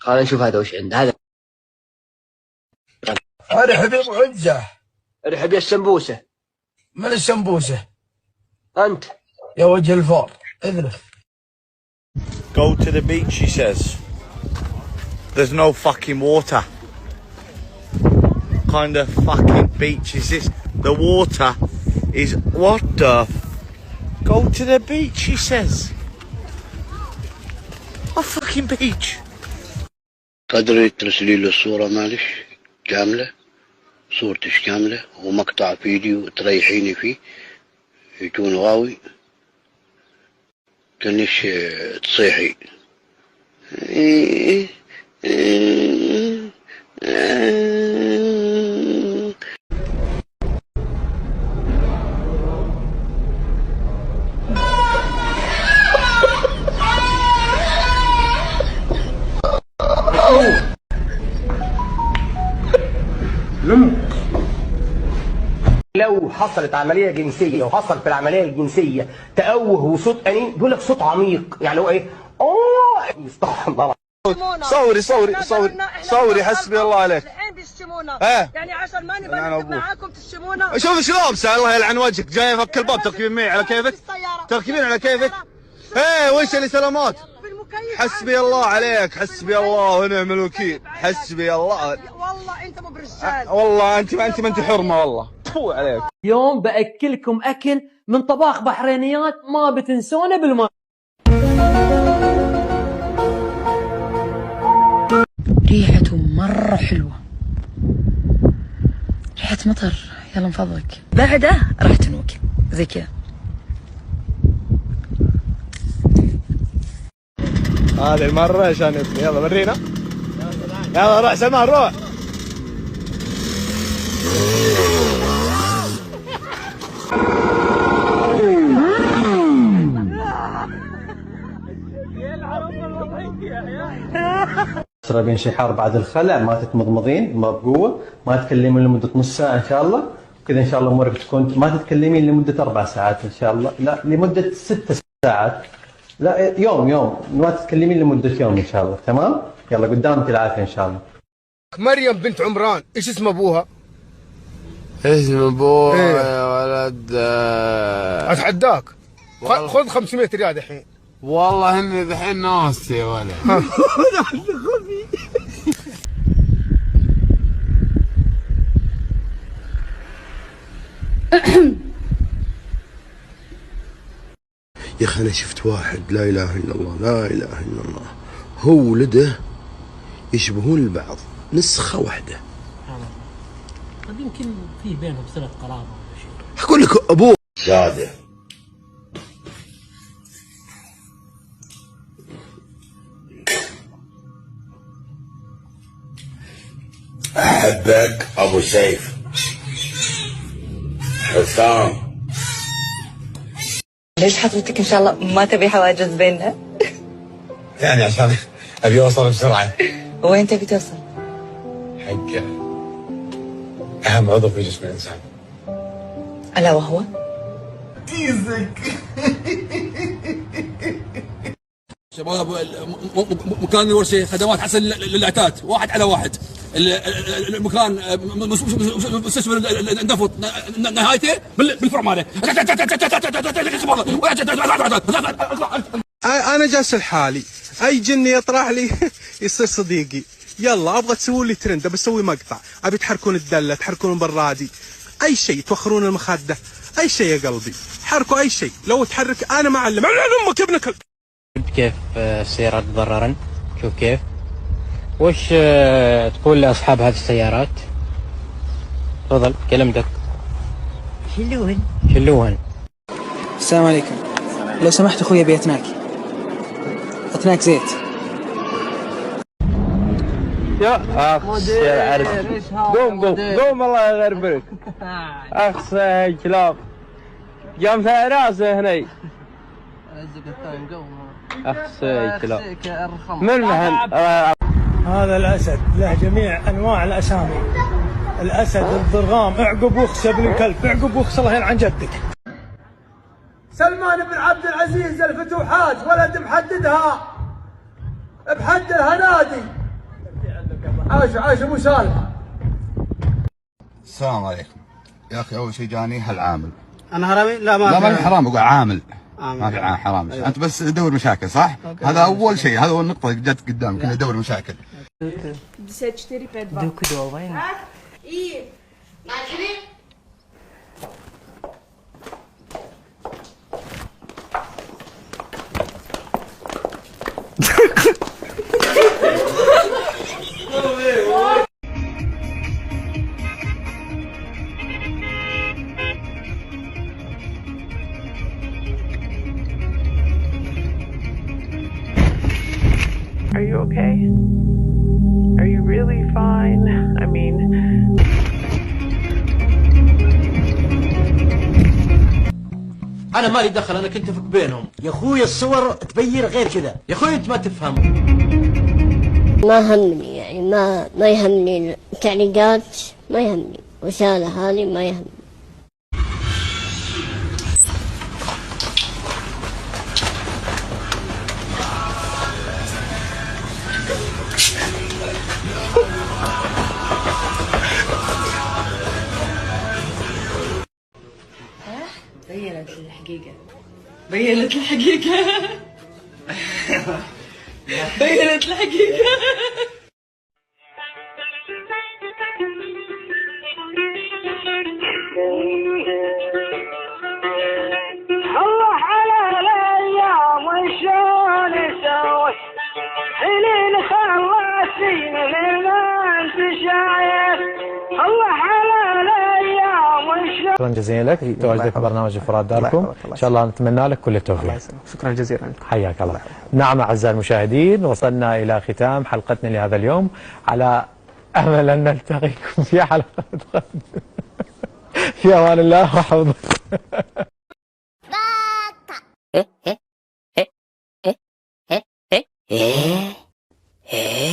خلينا نشوف هذا وش عنده. هذا ارحب يا ابو عزه. ارحب يا السمبوسه. من السمبوسه؟ انت يا وجه الفار اذرف. Go to the beach, he says. There's no fucking water. What kind of fucking beach is this? The water is what the? Go to the beach, he says. What fucking beach? تقدري ترسلي له الصورة معلش كاملة، صورتش كاملة ومقطع فيديو تريحيني فيه يكون غاوي كأنش تصيحي. لو حصلت عمليه جنسيه وحصل في العمليه الجنسيه تأوه وصوت انين، بيقول لك صوت عميق، يعني هو ايه؟ استغفر الله. صوري حسبي الله عليك. الحين بيشتمونا. ايه يعني عشان ما نبغى نكتب معاكم تشتمونا. شوف ايش لابسه، الله يلعن وجهك، جاي فك الباب تركبين معي على كيفك؟ تركبين على كيفك؟ ايه وش اللي سلامات؟ حسبي الله عليك، حسبي الله ونعم الوكيل، حسبي الله. والله انت مو برجال. والله انت ما انت حرمه والله. تفو عليك. اليوم باكلكم اكل من طباخ بحرينيات ما بتنسونه بالماء. ريحته مرة حلوة، ريحة مطر. يلا من فضلك بعده راح تنوك زي كذا. هذه المرة عشان يلا ورينا. يلا روح سلمان روح. تشربين شي حار بعد الخلع، ما تتمضمضين ما بقوه، ما تكلمين لمده نص ساعه ان شاء الله، كذا ان شاء الله امورك تكون. ما تتكلمين لمده 4 ساعات ان شاء الله، لا لمده 6 ساعات، لا يوم ما تتكلمين لمده يوم ان شاء الله. تمام؟ يلا قدامك العافيه ان شاء الله. مريم بنت عمران ايش اسم ابوها؟ اسم ابوها يا ولد اتحداك خذ 500 ريال الحين. والله اني الحين ناصي يا ولد. يا اخي انا شفت واحد لا اله الا الله، لا اله الا الله، هو ولده يشبهون البعض نسخة واحدة. طيب يمكن في بينهم صلة قرابة ولا شيء. اقول لك ابوه زاده. احبك ابو سيف حسام. ليش حضرتك ان شاء الله ما تبي حواجز بيننا؟ يعني عشان ابي اوصل بسرعة. وين تبي توصل؟ حق اهم عضو في جسم الانسان. الا وهو؟ شباب مكان الورشه خدمات حسن للعتاد 1 على 1. المكان مستشفى النفط نهايته بالفرمانه. انا جالس لحالي، اي جني يطرح لي يصير صديقي. يلا ابغى تسوون لي ترند، بسوي مقطع، ابي تحركون الدله، تحركون البرادي، اي شيء، توخرون المخده، اي شيء يا قلبي، حركوا اي شيء. لو تحرك انا معلم امك يا ابنك. كيف السيارات تضررن؟ شوف كيف. وش تقول لاصحاب هذه السيارات؟ تفضل كلمتك. شلوهن. السلام عليكم، لو سمحت اخوي ابي اتناك زيت. يا اخ يا عرس، قوم الله يغربك. اخ يا كلاب جام راسه هني. اخ يا كلاب من مهن. هذا الاسد له جميع انواع الاسامي، الاسد الضرغام، اعقب واخس يا ابن الكلب، اعقب واخس الله يلعن جدك. سلمان بن عبد العزيز الفتوحات ولد محددها بحد الهنادي عاش ابو سالم. السلام عليكم. يا اخي اول شيء جاني هالعامل. انا حرامي؟ لا لا ما في حرام، اقول عامل. ما في عامل. حرام. انت بس تدور مشاكل صح؟ هذا اول شيء، هذا اول نقطه جت قدامك انه يدور مشاكل. 54 5 دوكو وين؟ ايه معجبين. Are you okay? Are you really fine? I mean... انا مالي دخل، انا كنت افك بينهم. يا اخوي الصور تبين غير كذا. يا اخوي انت ما تفهم. ما همني يعني ما يهمني التعليقات، ما يهمني رسالة هذه، ما يهمني. بينت الحقيقة. بينت الحقيقة. بينت الحقيقة. الله على الايام وشلون نسوي حلين خلصين لما انت شايف. الله على الايام وشلون. شكرا جزيلا لك تواجدك في برنامج فرات داركم. ان شاء الله نتمنى لك كل التوفيق. شكرا جزيلا. حياك الله. نعم اعزائي المشاهدين، وصلنا الى ختام حلقتنا لهذا اليوم، على امل ان نلتقيكم في حلقه غد. في امان الله وحفظه.